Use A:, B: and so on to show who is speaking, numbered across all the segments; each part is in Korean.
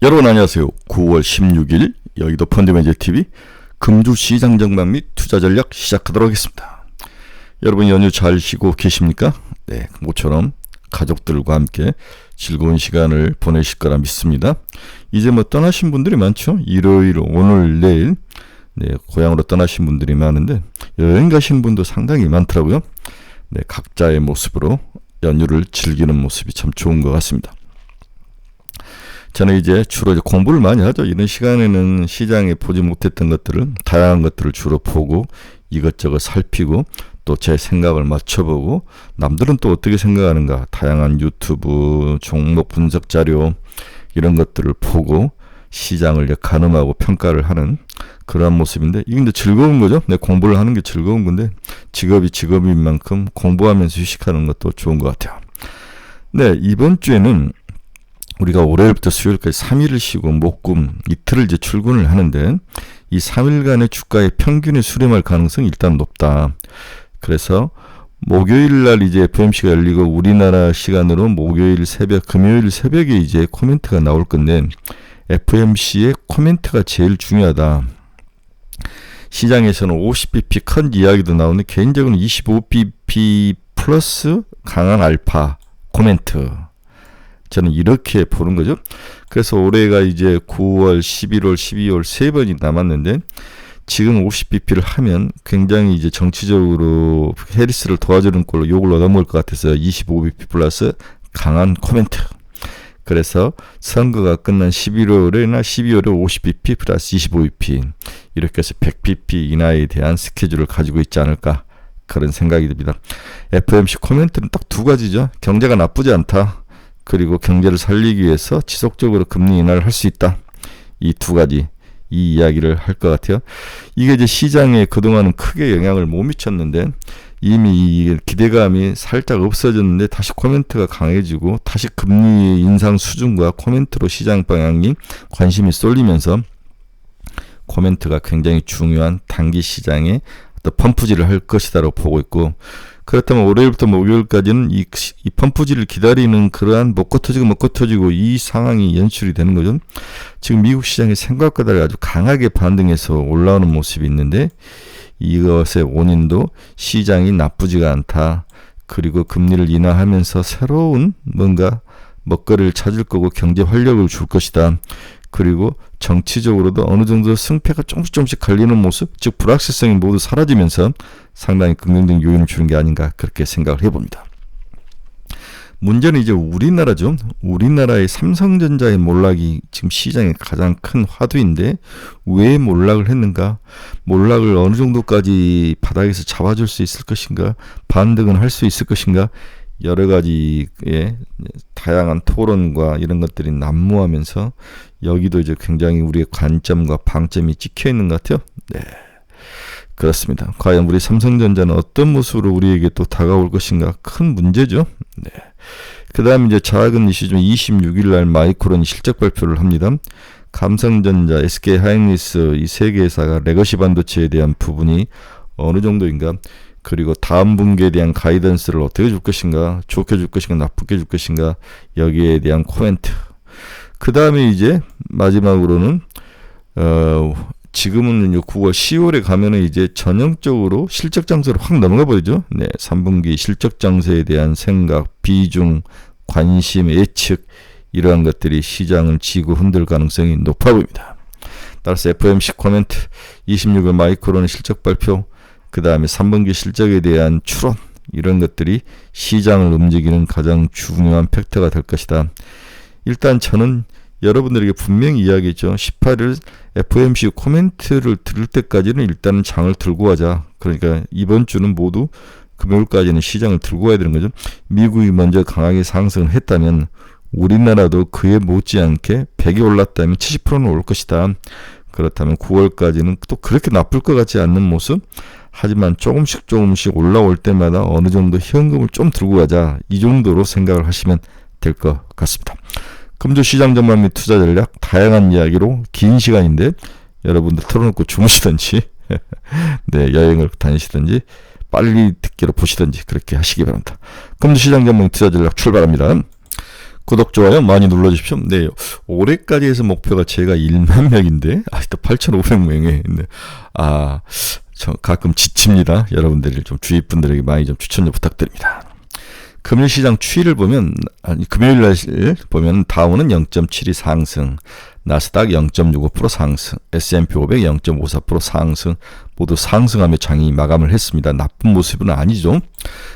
A: 여러분 안녕하세요. 9월 16일 여의도 펀드매니저TV 금주시장 전망 및 투자 전략 시작하도록 하겠습니다. 여러분 연휴 잘 쉬고 계십니까? 네, 모처럼 가족들과 함께 즐거운 시간을 보내실 거라 믿습니다. 이제 떠나신 분들이 많죠. 일요일, 오늘, 내일 고향으로 떠나신 분들이 많은데 여행 가신 분도 상당히 많더라고요. 각자의 모습으로 연휴를 즐기는 모습이 참 좋은 것 같습니다. 저는 이제 주로 공부를 많이 하죠. 이런 시간에는 시장에 보지 못했던 것들을, 다양한 것들을 주로 보고 이것저것 살피고 또 제 생각을 맞춰보고 남들은 또 어떻게 생각하는가, 다양한 유튜브, 종목 분석 자료 이런 것들을 보고 시장을 가늠하고 평가를 하는 그러한 모습인데, 이게 이제 즐거운 거죠. 공부를 하는 게 즐거운 건데 직업이 직업인 만큼 공부하면서 휴식하는 것도 좋은 것 같아요. 이번 주에는 우리가 월요일부터 수요일까지 3일을 쉬고 목금 이틀을 이제 출근을 하는데, 이 3일간의 주가의 평균이 수렴할 가능성이 일단 높다. 그래서 목요일 날 이제 FOMC가 열리고 우리나라 시간으로 목요일 새벽, 금요일 새벽에 이제 코멘트가 나올 건데, FOMC의 코멘트가 제일 중요하다. 시장에서는 50bp 큰 이야기도 나오는데 개인적으로는 25bp 플러스 강한 알파 코멘트, 저는 이렇게 보는 거죠. 그래서 올해가 이제 9월, 11월, 12월 세 번이 남았는데, 지금 50bp를 하면 굉장히 이제 정치적으로 해리스를 도와주는 꼴로 욕을 얻어먹을 것 같아서 25bp 플러스 강한 코멘트. 그래서 선거가 끝난 11월이나 12월에 50bp 플러스 25bp, 이렇게 해서 100bp 이하에 대한 스케줄을 가지고 있지 않을까, 그런 생각이 듭니다. FOMC 코멘트는 딱 두 가지죠. 경제가 나쁘지 않다, 그리고 경제를 살리기 위해서 지속적으로 금리 인하를 할 수 있다. 이 두 가지, 이 이야기를 할 것 같아요. 이게 이제 시장에 그동안은 크게 영향을 못 미쳤는데, 이미 이 기대감이 살짝 없어졌는데 다시 코멘트가 강해지고 다시 금리 인상 수준과 코멘트로 시장 방향이 관심이 쏠리면서 코멘트가 굉장히 중요한 단기 시장에 또 펌프질을 할 것이다라고 보고 있고, 그렇다면 월요일부터 목요일까지는 이 펌프질을 기다리는 그러한 먹고 터지고 이 상황이 연출이 되는 거죠. 지금 미국 시장이 생각보다 아주 강하게 반등해서 올라오는 모습이 있는데, 이것의 원인도 시장이 나쁘지가 않다, 그리고 금리를 인하하면서 새로운 뭔가 먹거리를 찾을 거고 경제 활력을 줄 것이다, 그리고 정치적으로도 어느 정도 승패가 조금씩 갈리는 모습, 즉 불확실성이 모두 사라지면서 상당히 긍정적인 요인을 주는 게 아닌가, 그렇게 생각을 해봅니다. 문제는 이제 우리나라죠. 우리나라의 삼성전자의 몰락이 지금 시장의 가장 큰 화두인데, 왜 몰락을 했는가, 몰락을 어느 정도까지 바닥에서 잡아줄 수 있을 것인가, 반등은 할 수 있을 것인가, 여러 가지의 다양한 토론과 이런 것들이 난무하면서 여기도 이제 굉장히 우리의 관점과 방점이 찍혀 있는 것 같아요. 그렇습니다. 과연 우리 삼성전자는 어떤 모습으로 우리에게 또 다가올 것인가, 큰 문제죠. 그 다음 이제 작은 이슈 중 26일 날 마이크론이 실적 발표를 합니다. 삼성전자, SK하이닉스 이 세 개 회사가 레거시 반도체에 대한 부분이 어느 정도인가, 그리고 다음 분기에 대한 가이던스를 어떻게 줄 것인가, 좋게 줄 것인가, 나쁘게 줄 것인가, 여기에 대한 코멘트. 그 다음에 이제 마지막으로는 지금은 9월, 10월에 가면은 이제 전형적으로 실적 장세로 확 넘어가 버리죠. 3분기 실적 장세에 대한 생각, 비중, 관심, 예측, 이러한 것들이 시장을 지고 흔들 가능성이 높아 보입니다. 따라서 FOMC 코멘트, 26일 마이크론의 실적 발표, 그 다음에 3분기 실적에 대한 추론, 이런 것들이 시장을 움직이는 가장 중요한 팩터가 될 것이다. 일단 저는 여러분들에게 분명히 이야기했죠. 18일 FOMC 코멘트를 들을 때까지는 일단은 장을 들고 가자. 그러니까 이번 주는 모두 금요일까지는 시장을 들고 가야 되는 거죠. 미국이 먼저 강하게 상승을 했다면 우리나라도 그에 못지않게 100이 올랐다면 70%는 올 것이다. 그렇다면 9월까지는 또 그렇게 나쁠 것 같지 않는 모습, 하지만 조금씩 올라올 때마다 어느 정도 현금을 좀 들고 가자, 이 정도로 생각을 하시면 될 것 같습니다. 금주 시장 전망 및 투자 전략, 다양한 이야기로 긴 시간인데 여러분들 틀어놓고 주무시든지 여행을 다니시든지 빨리 듣기로 보시든지 그렇게 하시기 바랍니다. 금주 시장 전망 투자 전략 출발합니다. 구독, 좋아요 많이 눌러주십시오. 네, 올해까지 해서 목표가 제가 1만 명인데 아직도 8,500명에 있네. 저 가끔 지칩니다. 여러분들이 좀 주위 분들에게 많이 좀 추천 좀 부탁드립니다. 금일 시장 추이를 보면, 금요일 날 보면 다우는 0.72 상승, 나스닥 0.65% 상승, S&P 500 0.54% 상승, 모두 상승하며 장이 마감을 했습니다. 나쁜 모습은 아니죠.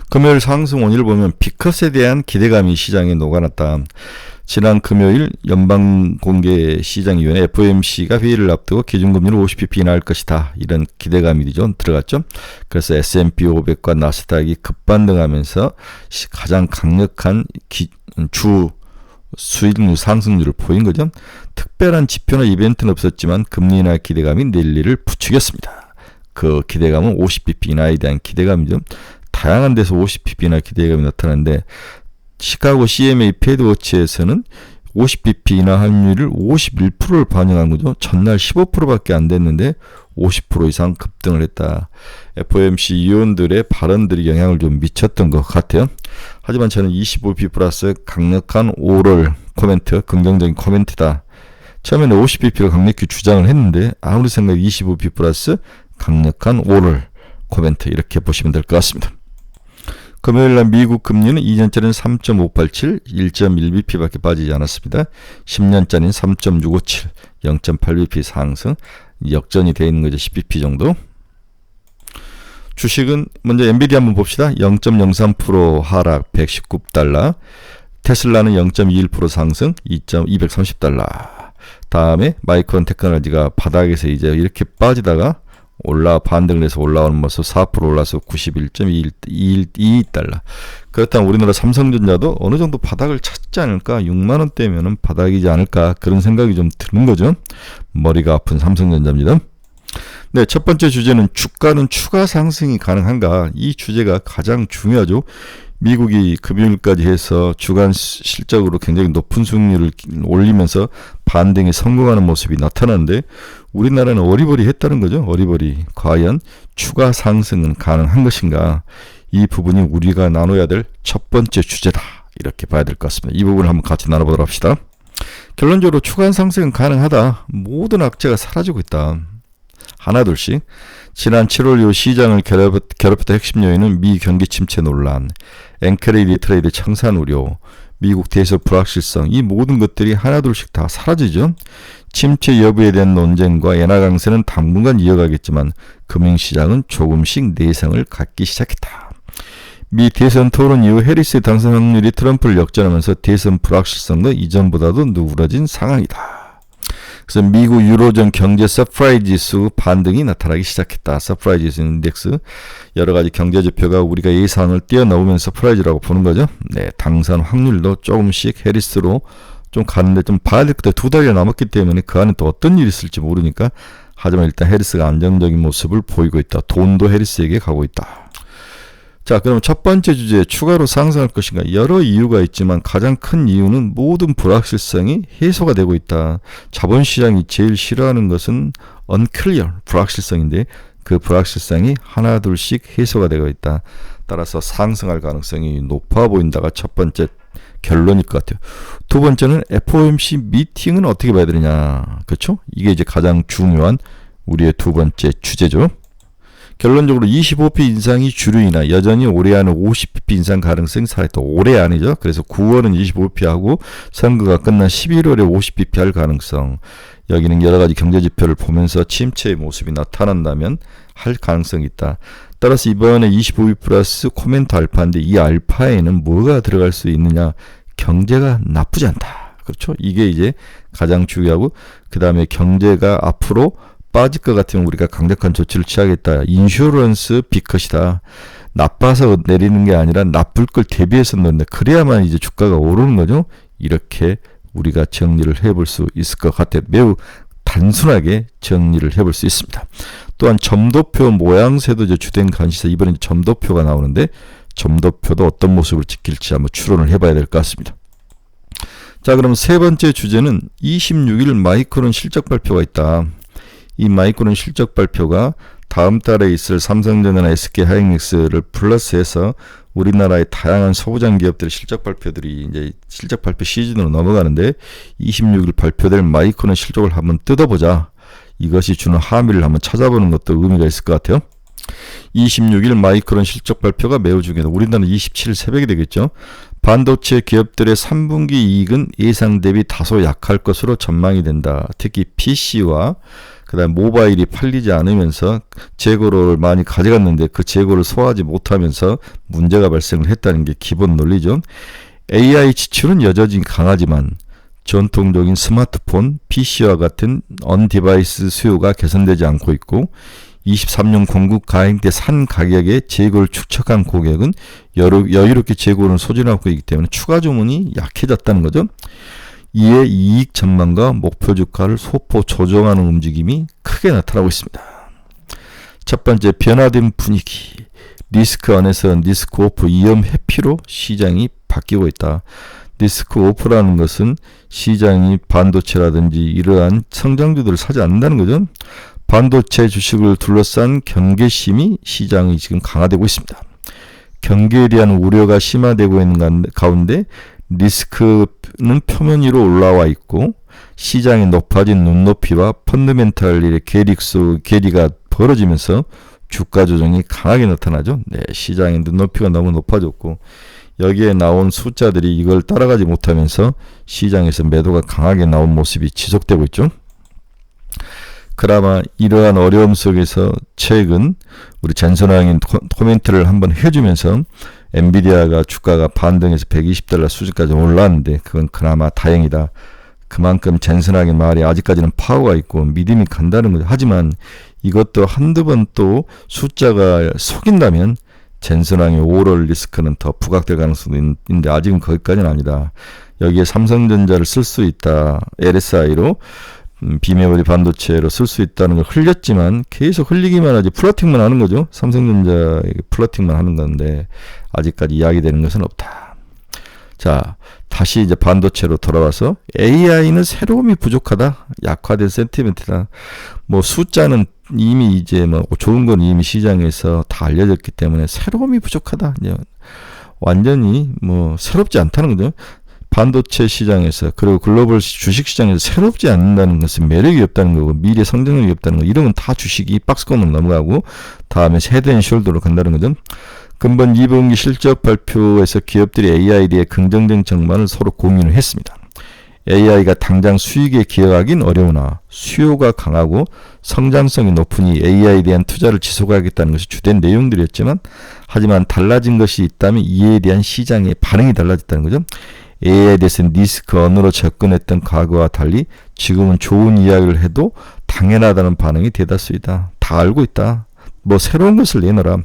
A: 금요일 상승 원인을 보면 피컷에 대한 기대감이 시장에 녹아났다. 지난 금요일 연방공개시장위원회 FOMC가 회의를 앞두고 기준금리를 50bp 인하할 것이다. 이런 기대감이 좀 들어갔죠. 그래서 S&P 500과 나스닥이 급반등하면서 가장 강력한 주 수익률 상승률을 보인 거죠. 특별한 지표나 이벤트는 없었지만 금리 인하 기대감이 랠리를 부추겼습니다. 그 기대감은 50bp 인하에 대한 기대감이죠. 다양한 데서 50bp 인하 기대감이 나타나는데 시카고 CMA 패드워치에서는 50bp 인하 확률을 51%를 반영한 거죠. 전날 15%밖에 안 됐는데 50% 이상 급등을 했다. FOMC 위원들의 발언들이 영향을 좀 미쳤던 것 같아요. 하지만 저는 25bp 플러스 강력한 오럴 코멘트, 긍정적인 코멘트다. 처음에는 50bp를 강력히 주장을 했는데 아무리 생각해도 25bp 플러스 강력한 오럴 코멘트 이렇게 보시면 될 것 같습니다. 금요일날 미국 금리는 2년짜리는 3.587, 1.1bp밖에 빠지지 않았습니다. 10년짜리는 3.657, 0.8bp 상승, 역전이 되어 있는 거죠. 10bp 정도. 주식은 먼저 엔비디아 한번 봅시다. 0.03% 하락 119달러, 테슬라는 0.21% 상승 230달러. 다음에 마이크론 테크놀로지가 바닥에서 이제 이렇게 빠지다가 반등을 해서 올라오는 모습 4% 올라서 91.22달러. 그렇다면 우리나라 삼성전자도 어느 정도 바닥을 찾지 않을까? 6만원대면은 바닥이지 않을까? 그런 생각이 좀 드는 거죠. 머리가 아픈 삼성전자입니다. 네, 첫 번째 주제는 주가는 추가 상승이 가능한가? 이 주제가 가장 중요하죠. 미국이 금요일까지 해서 주간 실적으로 굉장히 높은 수익률을 올리면서 반등에 성공하는 모습이 나타나는데 우리나라는 어리버리 했다는 거죠. 어리버리. 과연 추가 상승은 가능한 것인가? 이 부분이 우리가 나눠야 될 첫 번째 주제다. 이렇게 봐야 될 것 같습니다. 이 부분을 한번 같이 나눠보도록 합시다. 결론적으로 추가 상승은 가능하다. 모든 악재가 사라지고 있다. 하나둘씩. 지난 7월 이후 시장을 괴롭혔던 핵심 요인은 미 경기 침체 논란, 엔크레이디 트레이드 청산 우려, 미국 대선 불확실성, 이 모든 것들이 하나둘씩 다 사라지죠. 침체 여부에 대한 논쟁과 엔화 강세는 당분간 이어가겠지만 금융시장은 조금씩 내성을 갖기 시작했다. 미 대선 토론 이후 해리스의 당선 확률이 트럼프를 역전하면서 대선 불확실성도 이전보다도 누그러진 상황이다. 그래서 미국 유로존 경제 서프라이즈 지수 반등이 나타나기 시작했다. 서프라이즈 지수 인덱스 여러 가지 경제 지표가 우리가 예상을 뛰어넘으면 서프라이즈라고 보는 거죠. 네, 당선 확률도 조금씩 해리스로 좀 가는데 좀 봐야 될 것 같아요. 2달이 남았기 때문에 그 안에 또 어떤 일이 있을지 모르니까. 하지만 일단 해리스가 안정적인 모습을 보이고 있다. 돈도 해리스에게 가고 있다. 자, 그럼 첫 번째 주제, 추가로 상승할 것인가? 여러 이유가 있지만 가장 큰 이유는 모든 불확실성이 해소가 되고 있다. 자본시장이 제일 싫어하는 것은 unclear, 불확실성인데 그 불확실성이 하나둘씩 해소가 되고 있다. 따라서 상승할 가능성이 높아 보인다가 첫 번째 결론일 것 같아요. 두 번째는 FOMC 미팅은 어떻게 봐야 되느냐. 그렇죠? 이게 이제 가장 중요한 우리의 두 번째 주제죠. 결론적으로 25bp 인상이 주류이나 여전히 올해 안에 50bp 인상 가능성이 살아있다. 올해 안이죠. 그래서 9월은 25bp 하고 선거가 끝난 11월에 50bp 할 가능성. 여기는 여러 가지 경제 지표를 보면서 침체의 모습이 나타난다면 할 가능성이 있다. 따라서 이번에 25bp 플러스 코멘트 알파인데 이 알파에는 뭐가 들어갈 수 있느냐. 경제가 나쁘지 않다. 그렇죠. 이게 이제 가장 중요하고 그 다음에 경제가 앞으로 빠질 것 같으면 우리가 강력한 조치를 취하겠다. 인슈런스 비컷이다. 나빠서 내리는 게 아니라 나쁠 걸 대비해서 넣는다. 그래야만 이제 주가가 오르는 거죠. 이렇게 우리가 정리를 해볼 수 있을 것 같아요. 매우 단순하게 정리를 해볼 수 있습니다. 또한 점도표 모양새도 이제 주된 관심사. 이번에 점도표가 나오는데 점도표도 어떤 모습을 지킬지 한번 추론을 해봐야 될 것 같습니다. 자, 그럼 세 번째 주제는 26일 마이크론 실적 발표가 있다. 이 마이크론 실적 발표가 다음 달에 있을 삼성전자나 SK하이닉스를 플러스해서 우리나라의 다양한 소부장 기업들의 실적 발표들이 이제 실적 발표 시즌으로 넘어가는데 26일 발표될 마이크론 실적을 한번 뜯어보자. 이것이 주는 함의를 한번 찾아보는 것도 의미가 있을 것 같아요. 26일 마이크론 실적 발표가 매우 중요하다. 우리나라는 27일 새벽이 되겠죠. 반도체 기업들의 3분기 이익은 예상 대비 다소 약할 것으로 전망이 된다. 특히 PC와 그다음 모바일이 팔리지 않으면서 재고를 많이 가져갔는데 그 재고를 소화하지 못하면서 문제가 발생을 했다는 게 기본 논리죠. AI 지출은 여전히 강하지만 전통적인 스마트폰, PC와 같은 언디바이스 수요가 개선되지 않고 있고 23년 공급 가행 때 산 가격에 재고를 축적한 고객은 여유롭게 재고를 소진하고 있기 때문에 추가 주문이 약해졌다는 거죠. 이에 이익 전망과 목표 주가를 소폭 조정하는 움직임이 크게 나타나고 있습니다. 첫 번째, 변화된 분위기. 리스크 안에서 리스크 오프 위험 회피로 시장이 바뀌고 있다. 리스크 오프라는 것은 시장이 반도체라든지 이러한 성장주들을 사지 않는다는 거죠. 반도체 주식을 둘러싼 경계심이 시장이 지금 강화되고 있습니다. 경계에 대한 우려가 심화되고 있는 가운데 리스크는 표면 위로 올라와 있고 시장의 높아진 눈높이와 펀더멘탈의 괴리가 벌어지면서 주가 조정이 강하게 나타나죠. 네, 시장의 눈높이가 너무 높아졌고 여기에 나온 숫자들이 이걸 따라가지 못하면서 시장에서 매도가 강하게 나온 모습이 지속되고 있죠. 그나마 이러한 어려움 속에서 최근 우리 전선왕인 코멘트를 한번 해주면서 엔비디아가 주가가 반등해서 $120 수준까지 올랐는데 그건 그나마 다행이다. 그만큼 젠슨왕의 말이 아직까지는 파워가 있고 믿음이 간다는 거죠. 하지만 이것도 한두 번 또 숫자가 속인다면 젠슨왕의 오럴 리스크는 더 부각될 가능성도 있는데 아직은 거기까지는 아니다. 여기에 삼성전자를 쓸 수 있다. LSI로 비메모리 반도체로 쓸 수 있다는 걸 흘렸지만 계속 흘리기만 하지 플러팅만 하는 거죠. 삼성전자에게 플러팅만 하는 건데 아직까지 이야기되는 것은 없다. 자, 다시 이제 반도체로 돌아와서 AI는 새로움이 부족하다. 약화된 센티멘트다. 뭐 숫자는 이미 이제 뭐 좋은 건 이미 시장에서 다 알려졌기 때문에 새로움이 부족하다. 이제 완전히 뭐 새롭지 않다는 거죠. 반도체 시장에서 그리고 글로벌 주식시장에서 새롭지 않는다는 것은 매력이 없다는 거고 미래 성장력이 없다는 거 이런 건 다 주식이 박스권으로 넘어가고 다음에 헤드앤숄더로 간다는 거죠. 금번 2분기 실적 발표에서 기업들이 AI에 대해 긍정적 전망을 서로 공유를 했습니다. AI가 당장 수익에 기여하긴 어려우나 수요가 강하고 성장성이 높으니 AI에 대한 투자를 지속하겠다는 것이 주된 내용들이었지만 하지만 달라진 것이 있다면 이에 대한 시장의 반응이 달라졌다는 거죠. AI에 대해서는 리스크 언어로 접근했던 과거와 달리 지금은 좋은 이야기를 해도 당연하다는 반응이 대다수이다. 다 알고 있다. 뭐 새로운 것을 내놓으라.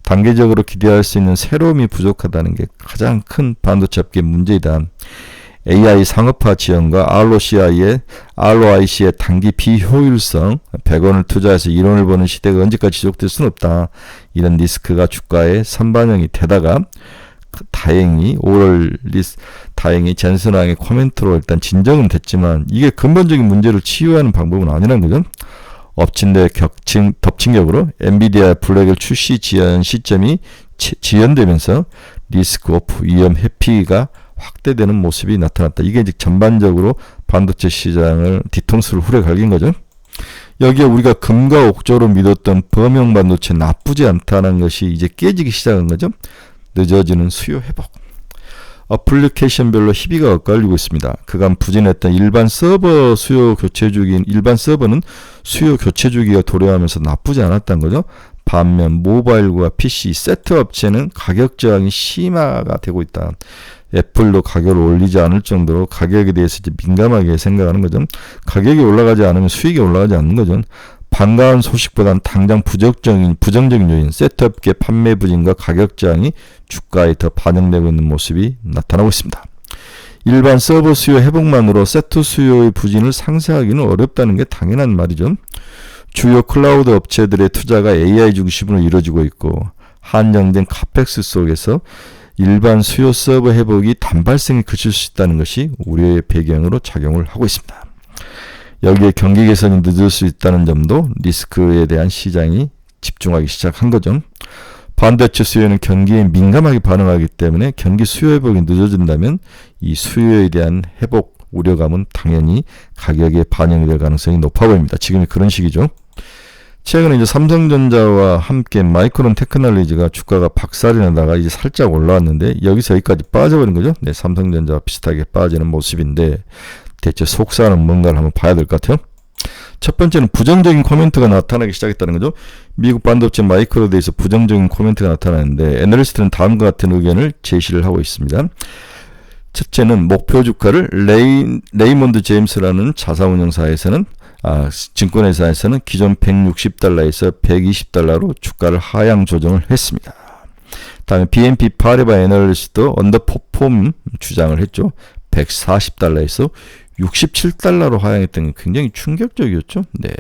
A: 단계적으로 기대할 수 있는 새로움이 부족하다는 게 가장 큰 반도체 업계의 문제이다. AI 상업화 지원과 ROIC의 단기 비효율성, 100원을 투자해서 1원을 버는 시대가 언제까지 지속될 수는 없다. 이런 리스크가 주가에 선반영이 되다가 다행히 다행히 젠슨왕의 코멘트로 일단 진정은 됐지만 이게 근본적인 문제를 치유하는 방법은 아니라는 거죠. 엎친 데 덮친 격으로 엔비디아 블랙을 출시 지연 시점이 지연되면서 리스크 오프 위험 회피가 확대되는 모습이 나타났다. 이게 이제 전반적으로 반도체 시장을 뒤통수를 후려 갈긴 거죠. 여기에 우리가 금과 옥조로 믿었던 범용 반도체 나쁘지 않다는 것이 이제 깨지기 시작한 거죠. 늦어지는 수요 회복. 어플리케이션별로 희비가 엇갈리고 있습니다. 그간 부진했던 일반 서버는 수요 교체 주기가 도래하면서 나쁘지 않았던 거죠. 반면 모바일과 PC 세트 업체는 가격 저항이 심화가 되고 있다. 애플도 가격을 올리지 않을 정도로 가격에 대해서 이제 민감하게 생각하는 거죠. 가격이 올라가지 않으면 수익이 올라가지 않는 거죠. 반가운 소식보다는 당장 부정적인 요인, 셋업계 판매 부진과 가격 저항이 주가에 더 반영되고 있는 모습이 나타나고 있습니다. 일반 서버 수요 회복만으로 세트 수요의 부진을 상쇄하기는 어렵다는 게 당연한 말이죠. 주요 클라우드 업체들의 투자가 AI 중심으로 이루어지고 있고 한정된 카펙스 속에서 일반 수요 서버 회복이 단발성에 그칠 수 있다는 것이 우려의 배경으로 작용을 하고 있습니다. 여기에 경기 개선이 늦을 수 있다는 점도 리스크에 대한 시장이 집중하기 시작한 거죠. 반도체 수요는 경기에 민감하게 반응하기 때문에 경기 수요 회복이 늦어진다면 이 수요에 대한 회복 우려감은 당연히 가격에 반영이 될 가능성이 높아 보입니다. 지금이 그런 시기죠. 최근에 이제 삼성전자와 함께 마이크론 테크놀로지가 주가가 박살이 나다가 이제 살짝 올라왔는데 여기서 여기까지 빠져버린 거죠. 네, 삼성전자와 비슷하게 빠지는 모습인데 대체 속사는 뭔가를 한번 봐야 될 것 같아요. 첫 번째는 부정적인 코멘트가 나타나기 시작했다는 거죠. 미국 반도체 마이크로에 대해서 부정적인 코멘트가 나타나는데 애널리스트는 다음과 같은 의견을 제시를 하고 있습니다. 첫째는 목표 주가를 레이몬드 제임스라는 자사운용사에서는 증권회사에서는 기존 160달러에서 120달러로 주가를 하향 조정을 했습니다. 다음에 BNP 파리바 애널리스트도 언더퍼폼 주장을 했죠. 140달러에서 67달러로 하향했던 게 굉장히 충격적이었죠. 네,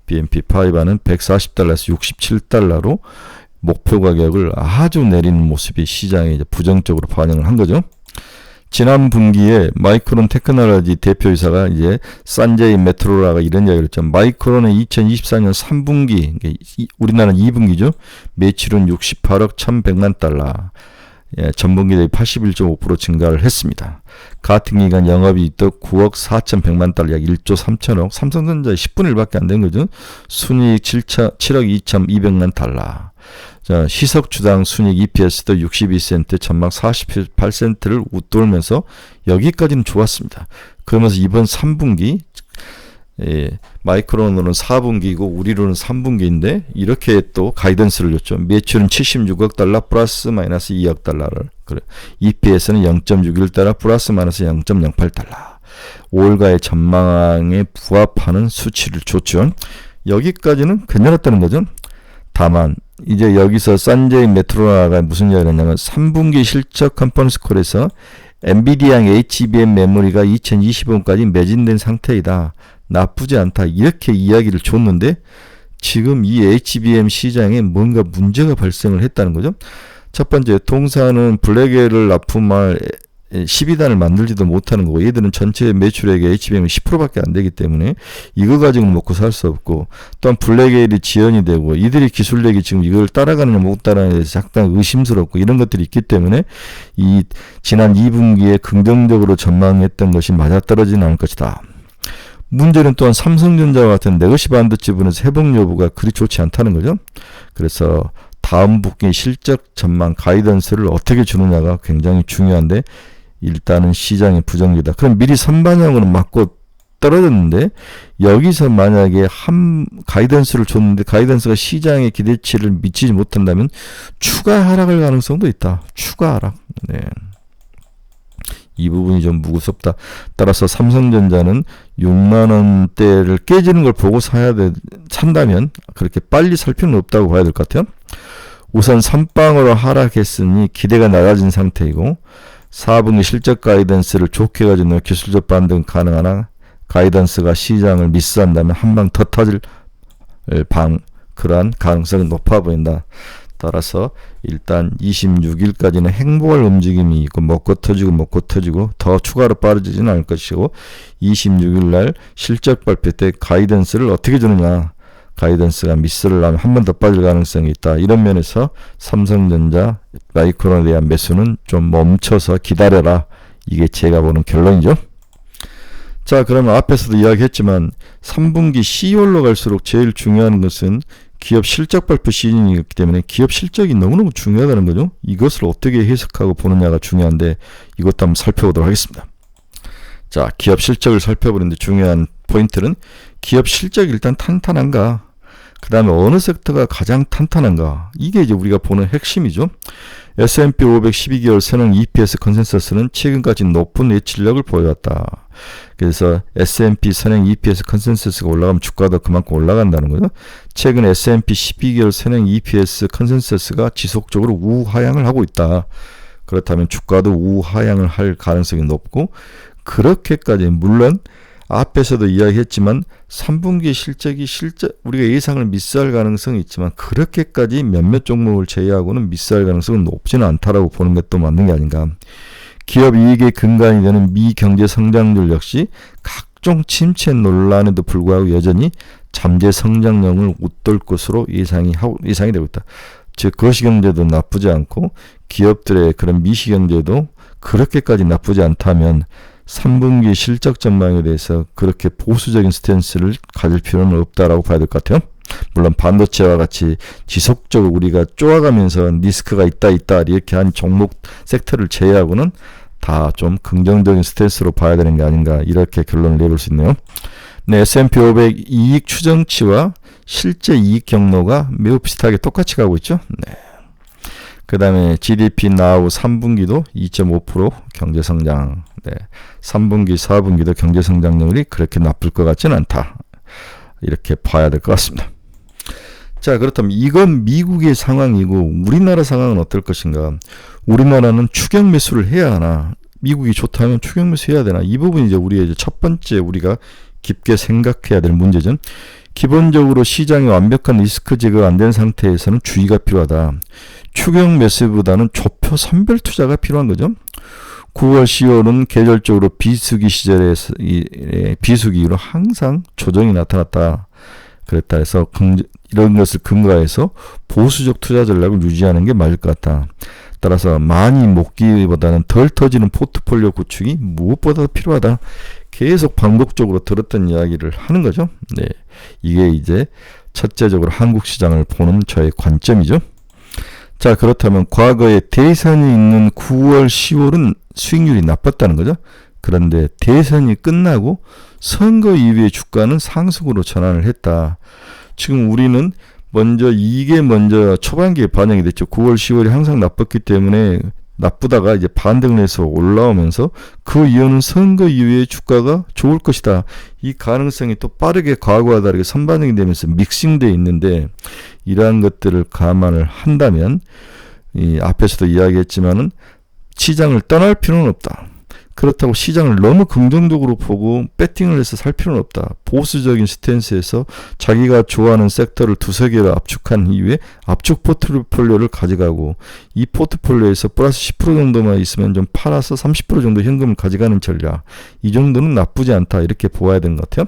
A: BNP 파리바는 140달러에서 67달러로 목표 가격을 아주 내리는 모습이 시장에 이제 부정적으로 반영을 한 거죠. 지난 분기에 마이크론 테크놀로지 대표이사가 이제 산제이 메트로라가 이런 이야기를 했죠. 마이크론은 2024년 3분기, 우리나라는 2분기죠. 매출은 68억 1100만 달러. 예, 전분기 대비 81.5% 증가를 했습니다. 같은 기간 영업이익도 9억 4,100만 달러, 약 1조 3천억. 삼성전자의 10분의 1밖에 안 된 거죠. 순이익 7억 2,200만 달러. 자, 시석주당 순이익 EPS도 62센트, 전망 48센트를 웃돌면서 여기까지는 좋았습니다. 그러면서 이번 3분기 마이크론으로는 4분기고 우리로는 3분기인데 이렇게 또 가이던스를 줬죠. 매출은 76억 달러 플러스 마이너스 2억 달러를 그래. EPS는 0.61달러 플러스 마이너스 0.08달러. 5월가의 전망에 부합하는 수치를 줬죠. 여기까지는 괜찮았다는 거죠. 다만 이제 여기서 산제이 메트로나가 무슨 이야기를 했냐면 3분기 실적 컨퍼런스 콜에서 엔비디아의 HBM 메모리가 2025년까지 매진된 상태이다. 나쁘지 않다. 이렇게 이야기를 줬는데 지금 이 HBM 시장에 뭔가 문제가 발생을 했다는 거죠. 첫 번째, 동사는 블랙엘을 납품할 12단을 만들지도 못하는 거고 얘들은 전체 매출액의 HBM이 10%밖에 안 되기 때문에 이거 가지고는 먹고 살 수 없고 또한 블랙엘이 지연이 되고 이들이 기술력이 지금 이걸 따라가느냐 못 따라가느냐에 대해서 약간 의심스럽고 이런 것들이 있기 때문에 이 지난 2분기에 긍정적으로 전망했던 것이 맞아떨어지는 않을 것이다. 문제는 또한 삼성전자와 같은 레거시 반도체 분야에서 회복 여부가 그리 좋지 않다는 거죠. 그래서 다음 분기 실적 전망 가이던스를 어떻게 주느냐가 굉장히 중요한데 일단은 시장이 부정적이다. 그럼 미리 선반영으로 맞고 떨어졌는데 여기서 만약에 한 가이던스를 줬는데 가이던스가 시장의 기대치를 미치지 못한다면 추가 하락할 가능성도 있다. 추가 하락. 네. 이 부분이 좀 무섭다. 따라서 삼성전자는 6만원대를 깨지는 걸 보고 산다면 그렇게 빨리 살 필요는 없다고 봐야 될 것 같아요. 우선 선빵으로 하락했으니 기대가 낮아진 상태이고 4분기 실적 가이던스를 좋게 가지고 기술적 반등 가능하나 가이던스가 시장을 미스한다면 한 방 더 터질 그러한 가능성이 높아 보인다. 따라서 일단 26일까지는 행보할 움직임이 있고 먹고 터지고 더 추가로 빠르지는 않을 것이고 26일날 실적 발표 때 가이던스를 어떻게 주느냐. 가이던스가 미스를 하면 한 번 더 빠질 가능성이 있다. 이런 면에서 삼성전자 마이크론에 대한 매수는 좀 멈춰서 기다려라. 이게 제가 보는 결론이죠. 자, 그러면 앞에서도 이야기했지만 3분기 10월로 갈수록 제일 중요한 것은 기업 실적 발표 시즌이기 때문에 기업 실적이 너무너무 중요하다는 거죠. 이것을 어떻게 해석하고 보느냐가 중요한데 이것도 한번 살펴보도록 하겠습니다. 자, 기업 실적을 살펴보는데 중요한 포인트는 기업 실적이 일단 탄탄한가, 그 다음에 어느 섹터가 가장 탄탄한가, 이게 이제 우리가 보는 핵심이죠. S&P 500 12개월 선행 EPS 컨센서스는 최근까지 높은 예측력을 보여왔다. 그래서 S&P 선행 EPS 컨센서스가 올라가면 주가도 그만큼 올라간다는 거죠. 최근 S&P 12개월 선행 EPS 컨센서스가 지속적으로 우하향을 하고 있다. 그렇다면 주가도 우하향을 할 가능성이 높고, 그렇게까지 물론 앞에서도 이야기했지만 3분기 실적이 우리가 예상을 미스할 가능성이 있지만 그렇게까지 몇몇 종목을 제외하고는 미스할 가능성은 높지는 않다라고 보는 것도 맞는 게 아닌가. 기업 이익의 근간이 되는 미 경제 성장률 역시 각 각종 침체 논란에도 불구하고 여전히 잠재 성장률을 웃돌 것으로 예상이 되고 있다. 즉 거시경제도 나쁘지 않고 기업들의 그런 미시경제도 그렇게까지 나쁘지 않다면 3분기 실적 전망에 대해서 그렇게 보수적인 스탠스를 가질 필요는 없다라고 봐야 될 것 같아요. 물론 반도체와 같이 지속적으로 우리가 쪼아가면서 리스크가 있다 이렇게 한 종목 섹터를 제외하고는 다 좀 긍정적인 스탠스로 봐야 되는 게 아닌가 이렇게 결론을 내볼 수 있네요. 네, S&P 500 이익 추정치와 실제 이익 경로가 매우 비슷하게 똑같이 가고 있죠. 네. 그 다음에 GDP now 3분기도 2.5% 경제성장. 네. 3분기, 4분기도 경제성장률이 그렇게 나쁠 것 같지는 않다. 이렇게 봐야 될 것 같습니다. 자, 그렇다면 이건 미국의 상황이고 우리나라 상황은 어떨 것인가? 우리나라는 추격 매수를 해야 하나? 미국이 좋다면 추격 매수 해야 되나? 이 부분이 이제 우리의 이제 첫 번째 우리가 깊게 생각해야 될 문제죠. 기본적으로 시장이 완벽한 리스크 제거가 안 된 상태에서는 주의가 필요하다. 추격 매수보다는 좁혀 선별 투자가 필요한 거죠. 9월, 10월은 계절적으로 비수기 시절에 비수기로 항상 조정이 나타났다. 그랬다 해서 이런 것을 근거해서 보수적 투자 전략을 유지하는 게 맞을 것 같다. 따라서 많이 먹기보다는 덜 터지는 포트폴리오 구축이 무엇보다도 필요하다. 계속 반복적으로 들었던 이야기를 하는 거죠. 네, 이게 이제 첫째적으로 한국 시장을 보는 저의 관점이죠. 자, 그렇다면 과거에 대선이 있는 9월, 10월은 수익률이 나빴다는 거죠. 그런데 대선이 끝나고 선거 이후에 주가는 상승으로 전환을 했다. 지금 우리는 이게 먼저 초반기에 반영이 됐죠. 9월, 10월이 항상 나빴기 때문에 나쁘다가 이제 반등을 해서 올라오면서 그 이유는 선거 이후에 주가가 좋을 것이다. 이 가능성이 또 빠르게 과거와 다르게 선반영이 되면서 믹싱되어 있는데 이러한 것들을 감안을 한다면 이 앞에서도 이야기했지만은 시장을 떠날 필요는 없다. 그렇다고 시장을 너무 긍정적으로 보고 배팅을 해서 살 필요는 없다. 보수적인 스탠스에서 자기가 좋아하는 섹터를 두세 개를 압축한 이후에 압축 포트폴리오를 가져가고 이 포트폴리오에서 플러스 10% 정도만 있으면 좀 팔아서 30% 정도 현금을 가져가는 전략. 이 정도는 나쁘지 않다. 이렇게 보아야 되는 것 같아요.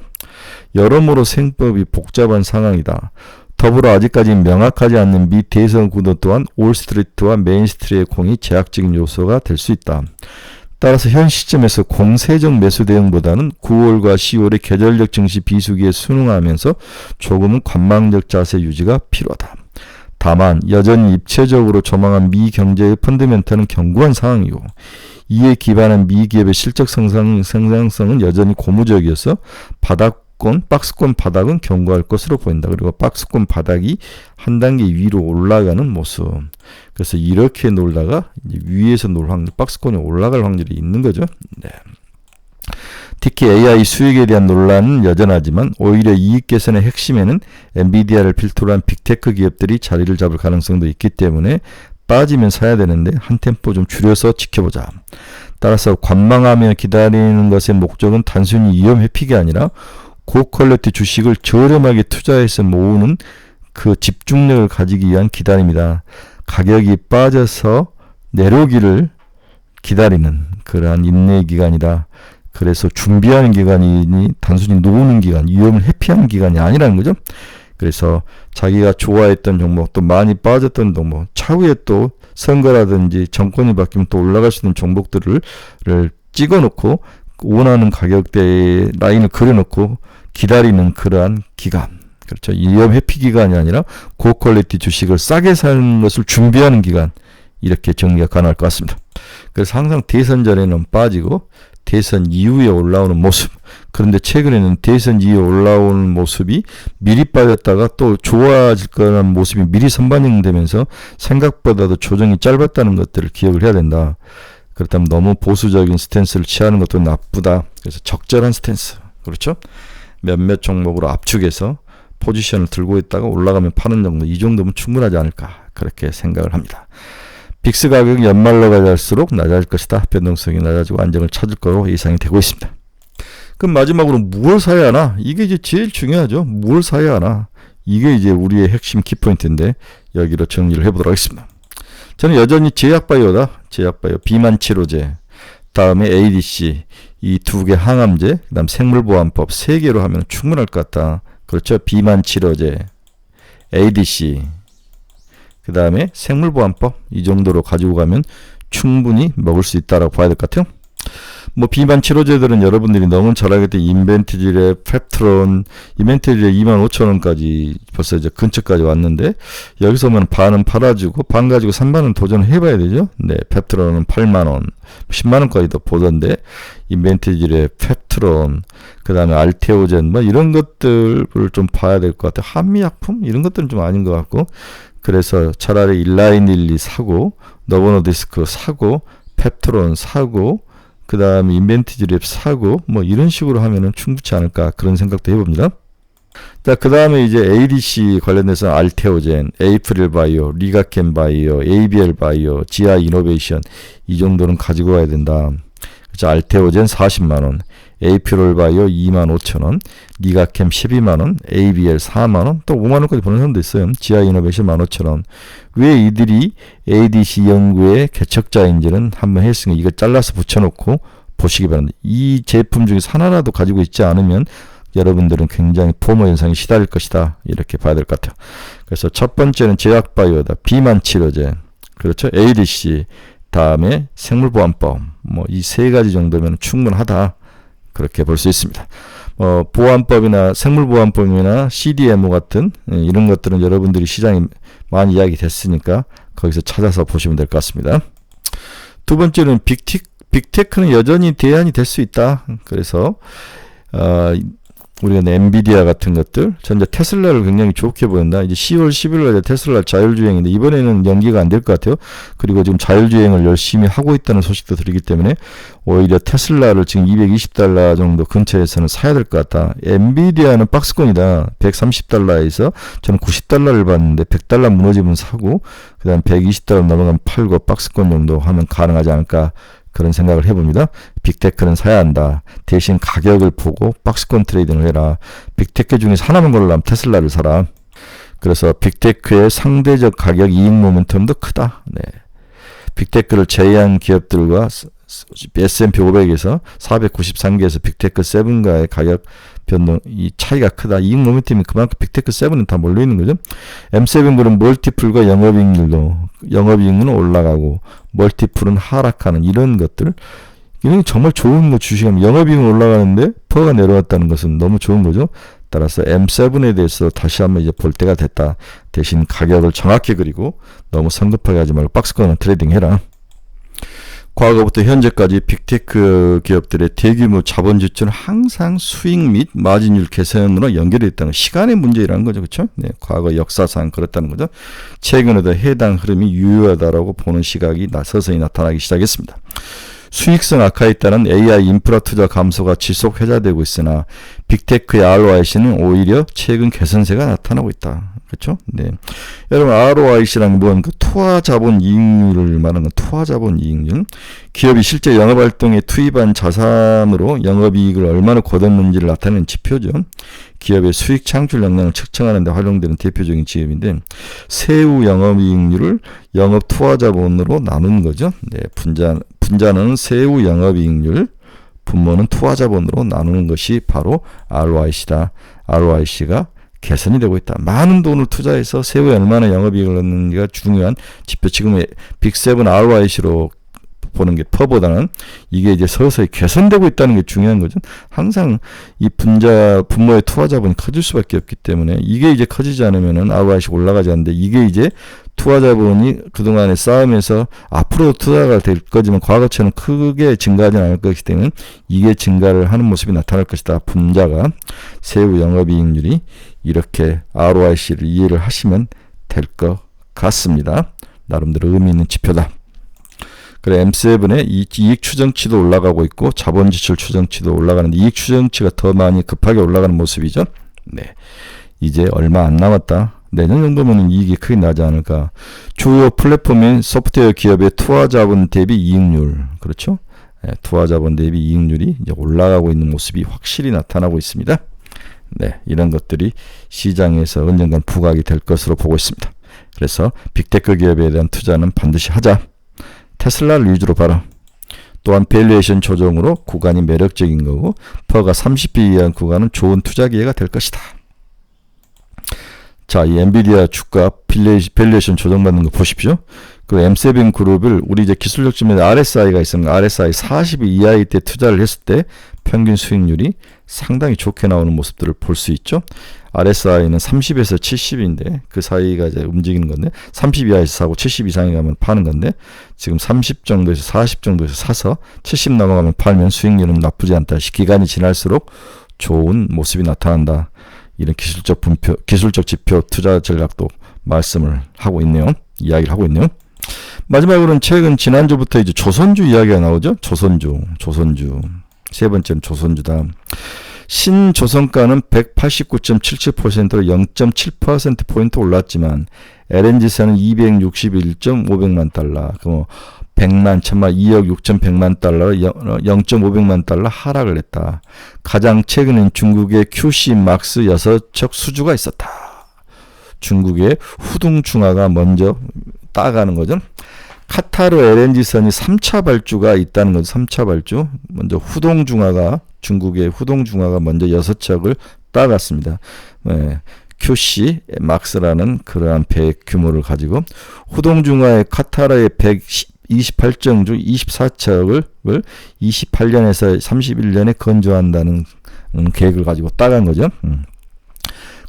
A: 여러모로 생법이 복잡한 상황이다. 더불어 아직까지 명확하지 않는 미 대선 구도 또한 올스트리트와 메인스트리트의 공이 제약적인 요소가 될 수 있다. 따라서 현 시점에서 공세적 매수 대응보다는 9월과 10월의 계절적 증시 비수기에 순응하면서 조금은 관망적 자세 유지가 필요하다. 다만 여전히 입체적으로 조망한 미 경제의 펀더멘털은 견고한 상황이고 이에 기반한 미 기업의 실적 성장성은 여전히 고무적이어서 박스권 바닥은 견고할 것으로 보인다. 그리고 박스권 바닥이 한 단계 위로 올라가는 모습. 그래서 이렇게 놀다가 이제 위에서 놀 확률, 박스권이 올라갈 확률이 있는 거죠. 네. 특히 AI 수익에 대한 논란은 여전하지만 오히려 이익 개선의 핵심에는 엔비디아를 필두로 한 빅테크 기업들이 자리를 잡을 가능성도 있기 때문에 빠지면 사야 되는데 한 템포 좀 줄여서 지켜보자. 따라서 관망하며 기다리는 것의 목적은 단순히 위험 회피가 아니라 고퀄리티 주식을 저렴하게 투자해서 모으는 그 집중력을 가지기 위한 기다림이다. 가격이 빠져서 내려오기를 기다리는 그러한 인내 기간이다. 그래서 준비하는 기간이니 단순히 놓는 기간, 위험을 회피하는 기간이 아니라는 거죠. 그래서 자기가 좋아했던 종목, 또 많이 빠졌던 종목, 차후에 또 선거라든지 정권이 바뀌면 또 올라갈 수 있는 종목들을 찍어놓고 원하는 가격대의 라인을 그려놓고 기다리는 그러한 기간. 그렇죠. 위험 회피 기간이 아니라 고퀄리티 주식을 싸게 사는 것을 준비하는 기간. 이렇게 정리가 가능할 것 같습니다. 그래서 항상 대선 전에는 빠지고 대선 이후에 올라오는 모습. 그런데 최근에는 대선 이후에 올라오는 모습이 미리 빠졌다가 또 좋아질 거라는 모습이 미리 선반영되면서 생각보다도 조정이 짧았다는 것들을 기억을 해야 된다. 그렇다면 너무 보수적인 스탠스를 취하는 것도 나쁘다. 그래서 적절한 스탠스. 그렇죠? 몇몇 종목으로 압축해서 포지션을 들고 있다가 올라가면 파는 정도. 이 정도면 충분하지 않을까. 그렇게 생각을 합니다. 빅스 가격이 연말로 갈수록 낮아질 것이다. 변동성이 낮아지고 안정을 찾을 거로 예상이 되고 있습니다. 그럼 마지막으로 무엇을 사야 하나? 이게 이제 제일 중요하죠. 무엇을 사야 하나? 이게 이제 우리의 핵심 키포인트인데 여기로 정리를 해보도록 하겠습니다. 저는 여전히 제약바이오다. 제약바이오, 비만 치료제. 다음에 ADC 이 두 개 항암제, 그다음 생물보안법 세 개로 하면 충분할 것 같다. 그렇죠? 비만 치료제, ADC, 그 다음에 생물보안법 이 정도로 가지고 가면 충분히 먹을 수 있다라고 봐야 될 것 같아요. 뭐 비만 치료제들은 여러분들이 너무 잘 알겠던 인벤티지랩, 펩트론, 인벤티지랩 25,000원까지 벌써 이제 근처까지 왔는데 여기서 보면 반은 팔아주고 반 가지고 3만원 도전을 해봐야 되죠. 네, 펩트론은 8만원, 10만원까지도 보던데 인벤티지랩, 펩트론, 그 다음에 알테오젠 뭐 이런 것들을 좀 봐야 될 것 같아요. 한미약품 이런 것들은 좀 아닌 것 같고 그래서 차라리 일라이닐리 사고 너보노디스크 사고 펩트론 사고 그 다음에 인벤티지랩 사고 뭐 이런 식으로 하면은 충분치 않을까 그런 생각도 해봅니다. 자, 그 다음에 이제 ADC 관련해서 알테오젠, 에이프릴 바이오, 리가켄 바이오, ABL 바이오, 지아 이노베이션 이 정도는 가지고 가야 된다. 그렇죠. 알테오젠 40만원, 에이프릴 바이오 25,000원, 리가캠 12만원, ABL 4만원, 또 5만원까지 보는 사람도 있어요. 지아 이노베이션 15,000원. 왜 이들이 ADC 연구의 개척자인지는 한번 했으니까 이거 잘라서 붙여놓고 보시기 바랍니다. 이 제품 중에서 하나라도 가지고 있지 않으면 여러분들은 굉장히 포모 현상에 시달릴 것이다. 이렇게 봐야 될 것 같아요. 그래서 첫 번째는 제약바이오다. 비만 치료제. 그렇죠. ADC. 다음에 생물보안법. 뭐 이 세 가지 정도면 충분하다. 그렇게 볼 수 있습니다. 보안법이나 생물보안법이나 CDMO 같은 이런 것들은 여러분들이 시장에 많이 이야기 됐으니까 거기서 찾아서 보시면 될 것 같습니다. 두 번째는 빅테크는 여전히 대안이 될 수 있다. 그래서 우리가 엔비디아 같은 것들, 전자 테슬라를 굉장히 좋게 보인다. 이제 10월 10일날 테슬라 자율주행인데 이번에는 연기가 안 될 것 같아요. 그리고 지금 자율주행을 열심히 하고 있다는 소식도 들리기 때문에 오히려 테슬라를 지금 $220 정도 근처에서는 사야 될 것 같다. 엔비디아는 박스권이다. $130에서 저는 $90를 봤는데 $100 무너지면 사고 그 다음 $120 넘어가면 팔고 박스권 정도 하면 가능하지 않을까. 그런 생각을 해봅니다. 빅테크는 사야 한다. 대신 가격을 보고 박스권 트레이딩을 해라. 빅테크 중에서 하나만 고르려면 테슬라를 사라. 그래서 빅테크의 상대적 가격 이익 모멘텀도 크다. 네. 빅테크를 제외한 기업들과 S&P 500에서 493개에서 빅테크 7가의 가격 변동, 이 차이가 크다. 이익 모멘텀이 그만큼 빅테크 7은 다 몰려있는 거죠. M7그룹 멀티플과 영업이익률은 올라가고 멀티플은 하락하는 이런 것들. 이건 정말 좋은 거 주식하면 영업이익은 올라가는데 퍼가 내려왔다는 것은 너무 좋은 거죠. 따라서 M7에 대해서 다시 한번 이제 볼 때가 됐다. 대신 가격을 정확히 그리고 너무 성급하게 하지 말고 박스권을 트레이딩 해라. 과거부터 현재까지 빅테크 기업들의 대규모 자본 지출은 항상 수익 및 마진율 개선으로 연결되어 있다는 시간의 문제라는 거죠. 그렇죠? 네, 과거 역사상 그렇다는 거죠. 최근에도 해당 흐름이 유효하다라고 보는 시각이 서서히 나타나기 시작했습니다. 수익성 악화에 따른 AI 인프라 투자 감소가 지속 회자되고 있으나 빅테크의 ROIC는 오히려 최근 개선세가 나타나고 있다. 그렇죠? 네. 여러분 ROIC란 뭔 그 투하자본 이익률을 말하는 투하자본 이익률. 기업이 실제 영업활동에 투입한 자산으로 영업이익을 얼마나 거뒀는지를 나타내는 지표죠. 기업의 수익 창출 역량을 측정하는 데 활용되는 대표적인 지표인데 세후 영업이익률을 영업 투하자본으로 나누는 거죠. 네. 분자는 세후 영업이익률, 분모는 투하자본으로 나누는 것이 바로 ROIC다. ROIC가 개선이 되고 있다. 많은 돈을 투자해서 세후에 얼마나 영업이익을 얻는지가 중요한 지표. 지금 빅7 ROIC로 보는 게 퍼보다는 이게 이제 서서히 개선되고 있다는 게 중요한 거죠. 항상 이 분모의 투하자본이 커질 수밖에 없기 때문에 이게 이제 커지지 않으면은 ROIC가 올라가지 않는데 이게 이제 투하자본이 그동안에 쌓으면서 앞으로 투자가 될 거지만 과거처럼 크게 증가하지 않을 것이기 때문에 이게 증가를 하는 모습이 나타날 것이다. 분자가 세후 영업이익률이 이렇게 ROIC를 이해를 하시면 될 것 같습니다. 나름대로 의미 있는 지표다. 그래 M7의 이익 추정치도 올라가고 있고 자본 지출 추정치도 올라가는데 이익 추정치가 더 많이 급하게 올라가는 모습이죠. 네, 이제 얼마 안 남았다. 내년 정도면 이익이 크게 나지 않을까. 주요 플랫폼인 소프트웨어 기업의 투하자본 대비 이익률, 그렇죠? 네, 투하자본 대비 이익률이 이제 올라가고 있는 모습이 확실히 나타나고 있습니다. 네, 이런 것들이 시장에서 언젠간 부각이 될 것으로 보고 있습니다. 그래서 빅테크 기업에 대한 투자는 반드시 하자. 테슬라를 위주로 봐라. 또한 밸류에이션 조정으로 구간이 매력적인 거고 퍼가 30p 이하인 구간은 좋은 투자 기회가 될 것이다. 자, 이 엔비디아 주가 밸류에이션 조정받는 거 보십시오. 그 M7 그룹을 우리 이제 기술적 측면에 RSI가 있으면 RSI 40 이하일 때 투자를 했을 때 평균 수익률이 상당히 좋게 나오는 모습들을 볼 수 있죠. RSI는 30에서 70인데 그 사이가 이제 움직이는 건데 30 이하에서 사고 70 이상에 가면 파는 건데 지금 30 정도에서 40 정도에서 사서 70 넘어가면 팔면 수익률은 나쁘지 않다. 기간이 지날수록 좋은 모습이 나타난다. 이런 기술적 지표 투자 전략도 말씀을 하고 있네요. 이야기를 하고 있네요. 마지막으로는 최근 지난주부터 이제 조선주 이야기가 나오죠. 조선주. 세 번째는 조선주다. 신조선가는 189.77%로 0.7%포인트 올랐지만 LNG사는 261.500만 달러, 그 100만, 1000만, 2억 6,100만 달러, 0.500만 달러 하락을 했다. 가장 최근엔 중국의 QC 막스 6척 수주가 있었다. 중국의 후둥중화가 먼저 따가는 거죠. 카타르 LNG선이 3차 발주가 있다는 거죠. 3차 발주. 먼저 중국의 후동중화가 먼저 6척을 따갔습니다. 네. QC 막스라는 그러한 배 규모를 가지고 후동중화의 카타르의 128정 중 24척을 28년에서 31년에 건조한다는 계획을 가지고 따간 거죠.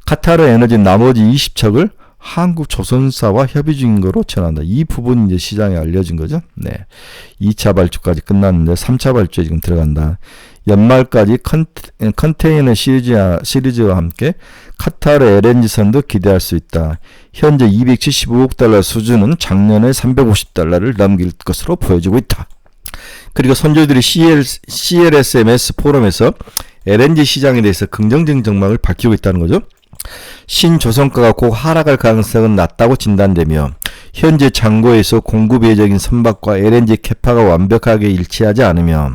A: 카타르 에너지 나머지 20척을 한국 조선사와 협의 중인 거로 전한다. 이 부분이 이제 시장에 알려진 거죠. 네. 2차 발주까지 끝났는데 3차 발주에 지금 들어간다. 연말까지 컨테이너 시리즈와 함께 카타르 LNG선도 기대할 수 있다. 현재 275억 달러 수준은 작년에 350달러를 넘길 것으로 보여지고 있다. 그리고 선조들이 CLSMS 포럼에서 LNG 시장에 대해서 긍정적인 전망을 밝히고 있다는 거죠. 신조선가가 곧 하락할 가능성은 낮다고 진단되며 현재 창고에서 공급 예정인 선박과 LNG 캐파가 완벽하게 일치하지 않으며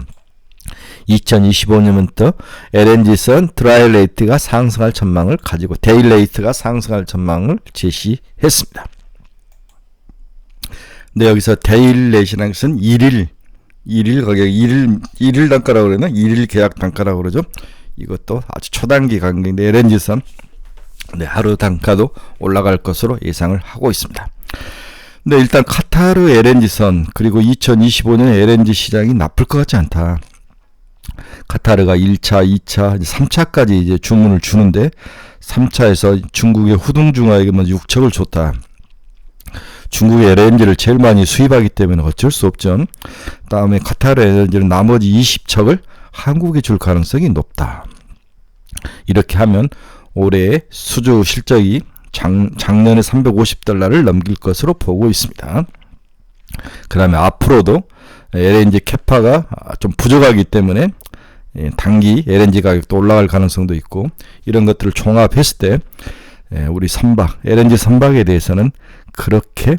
A: 2025년부터 LNG선 드라이레이트가 상승할 전망을 가지고 데일레이트가 상승할 전망을 제시했습니다. 근데 여기서 데일레이트라는 것은 일일 가격, 일일 단가라고 그러나? 일일 계약 단가라고 그러죠. 이것도 아주 초단기 가격인데 LNG선 하루 단가도 올라갈 것으로 예상을 하고 있습니다. 근데 일단 카타르 LNG선 그리고 2025년 LNG 시장이 나쁠 것 같지 않다. 카타르가 1차, 2차, 3차까지 이제 주문을 주는데 3차에서 중국의 후둥중화에게 먼저 6척을 줬다. 중국의 LNG를 제일 많이 수입하기 때문에 어쩔 수 없죠. 다음에 카타르 LNG는 나머지 20척을 한국에 줄 가능성이 높다. 이렇게 하면 올해의 수주 실적이 작년에 350달러를 넘길 것으로 보고 있습니다. 그 다음에 앞으로도 LNG 캐파가 좀 부족하기 때문에 단기 LNG 가격도 올라갈 가능성도 있고 이런 것들을 종합했을 때 우리 LNG 선박에 대해서는 그렇게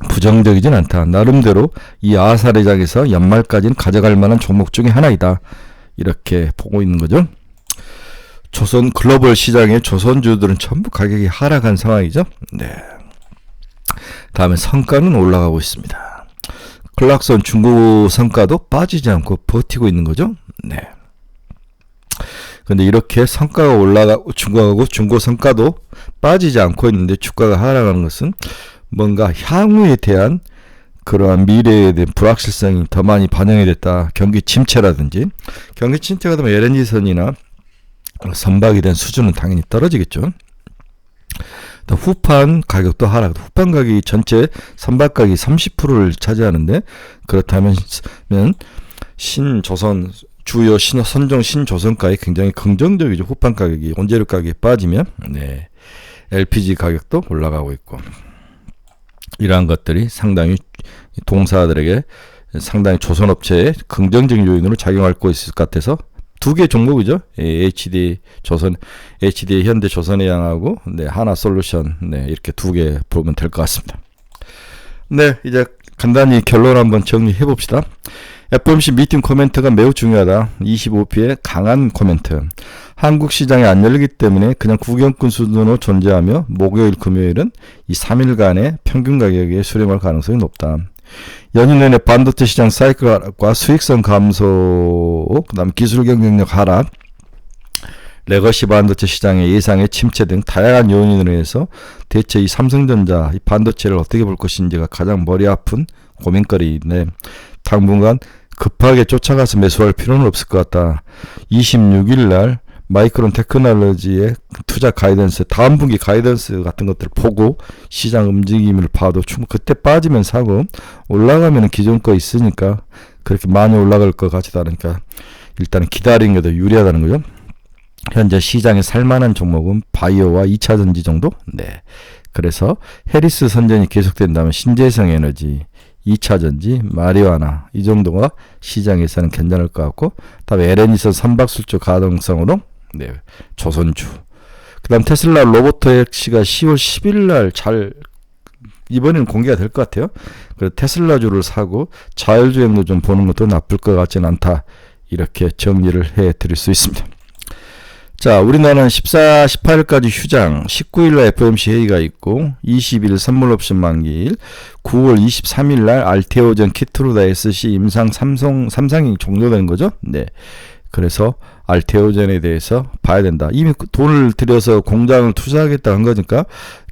A: 부정적이진 않다. 나름대로 이 아사리장에서 연말까지는 가져갈 만한 종목 중에 하나이다. 이렇게 보고 있는 거죠. 조선 글로벌 시장의 조선주들은 전부 가격이 하락한 상황이죠. 네. 다음에 성과는 올라가고 있습니다. 클락son 중고 성과도 빠지지 않고 버티고 있는 거죠. 네. 근데 이렇게 성과가 올라가고 중고 성과도 빠지지 않고 있는데 주가가 하락하는 것은 뭔가 향후에 대한 그러한 미래에 대한 불확실성이 더 많이 반영이 됐다. 경기 침체라든지 경기 침체가 되면 LNG선이나 선박에 대한 수준은 당연히 떨어지겠죠. 후판 가격도 하락. 후판 가격이 전체 선박 가격이 30%를 차지하는데 그렇다면 신조선 주요 선종 신조선가에 굉장히 긍정적이죠. 후판 가격이 원재료 가격이 빠지면 LPG 가격도 올라가고 있고 이러한 것들이 상당히 동사들에게 상당히 조선업체에 긍정적인 요인으로 작용할 것 있을 것 같아서 두 개 종목이죠. HD 조선, HD 현대 조선해양하고 하나솔루션 이렇게 두 개 보면 될 것 같습니다. 네, 이제 간단히 결론 한번 정리해 봅시다. FOMC 미팅 코멘트가 매우 중요하다. 25p의 강한 코멘트. 한국 시장이 안 열리기 때문에 그냥 구경꾼 수준으로 존재하며 목요일, 금요일은 이 3일간의 평균 가격에 수렴할 가능성이 높다. 연휴 내내 반도체 시장 사이클과 수익성 감소, 그 다음 기술 경쟁력 하락, 레거시 반도체 시장의 예상의 침체 등 다양한 요인으로 인해서 대체 이 삼성전자 이 반도체를 어떻게 볼 것인지가 가장 머리 아픈 고민거리인데, 당분간 급하게 쫓아가서 매수할 필요는 없을 것 같다. 26일 날 마이크론 테크놀로지의 투자 가이던스, 다음 분기 가이던스 같은 것들을 보고 시장 움직임을 봐도 충분히 그때 빠지면 사고, 올라가면 기존 거 있으니까 그렇게 많이 올라갈 것 같지도 않으니까 일단은 기다리는 게 더 유리하다는 거죠. 현재 시장에 살만한 종목은 바이오와 2차전지 정도? 네. 그래서 해리스 선전이 계속된다면 신재생 에너지, 2차전지, 마리화나 이 정도가 시장에서는 괜찮을 것 같고, 다음에 LN이선 삼박술조 가동성으로 네, 조선주. 그 다음 테슬라 로보트X가 10월 10일 날 이번에는 공개가 될 것 같아요. 그래서 테슬라주를 사고 자율주행도 좀 보는 것도 나쁠 것 같지는 않다. 이렇게 정리를 해 드릴 수 있습니다. 자, 우리나라는 14, 18일까지 휴장, 19일날 FOMC 회의가 있고 20일 선물 옵션 만기일, 9월 23일날 알테오젠, 키트루다, SC, 임상, 삼성이 종료되는 거죠. 네. 그래서 알테오젠에 대해서 봐야 된다. 이미 돈을 들여서 공장을 투자하겠다 한 거니까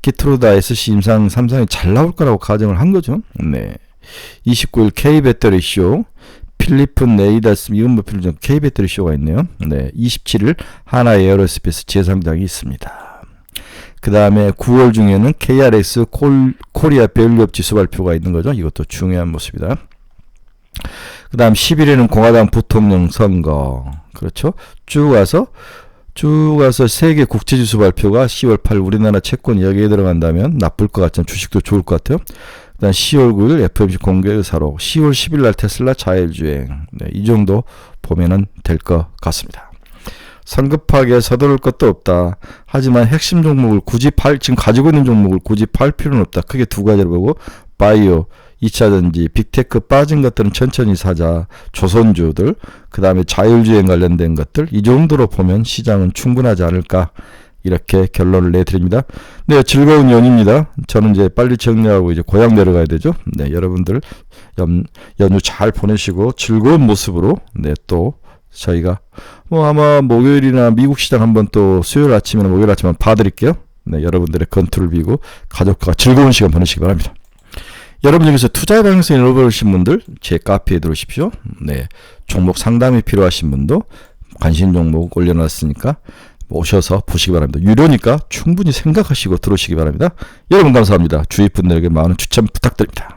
A: 키트루다, SC, 임상, 삼성이 잘 나올 거라고 가정을 한 거죠. 네. 29일 K배터리 쇼, 필리핀 네이다스 미음모필 전 K배터리 쇼가 있네요. 네. 27일 하나 에어로스페이스 재상장이 있습니다. 그 다음에 9월 중에는 KRX 코리아 밸류업 지수 발표가 있는 거죠. 이것도 중요한 모습이다. 그 다음 10일에는 공화당 부통령 선거. 그렇죠. 쭉 가서 세계 국제지수 발표가 10월 8일 우리나라 채권 여기에 들어간다면 나쁠 것 같지만 주식도 좋을 것 같아요. 그 다음 10월 9일 FOMC 공개 의사록, 10월 10일 날 테슬라 자율주행. 네, 이 정도 보면은 될 것 같습니다. 성급하게 서두를 것도 없다. 하지만 핵심 종목을 지금 가지고 있는 종목을 굳이 팔 필요는 없다. 크게 두 가지를 보고, 바이오, 2차전지, 빅테크 빠진 것들은 천천히 사자. 조선주들, 그 다음에 자율주행 관련된 것들, 이 정도로 보면 시장은 충분하지 않을까. 이렇게 결론을 내드립니다. 네, 즐거운 연휴입니다. 저는 이제 빨리 정리하고 이제 고향 내려가야 되죠. 네, 여러분들 연휴 잘 보내시고 즐거운 모습으로 네, 또 저희가 아마 목요일이나 미국 시장 한번 또 수요일 아침이나 목요일 아침에 봐드릴게요. 네, 여러분들의 건투를 비고 가족과 즐거운 시간 보내시기 바랍니다. 여러분 중에서 투자 방송을 잃어버리신 분들 제 카페에 들어오십시오. 네, 종목 상담이 필요하신 분도 관심 종목 올려놨으니까 오셔서 보시기 바랍니다. 유료니까 충분히 생각하시고 들어오시기 바랍니다. 여러분 감사합니다. 주위 분들에게 많은 추천 부탁드립니다.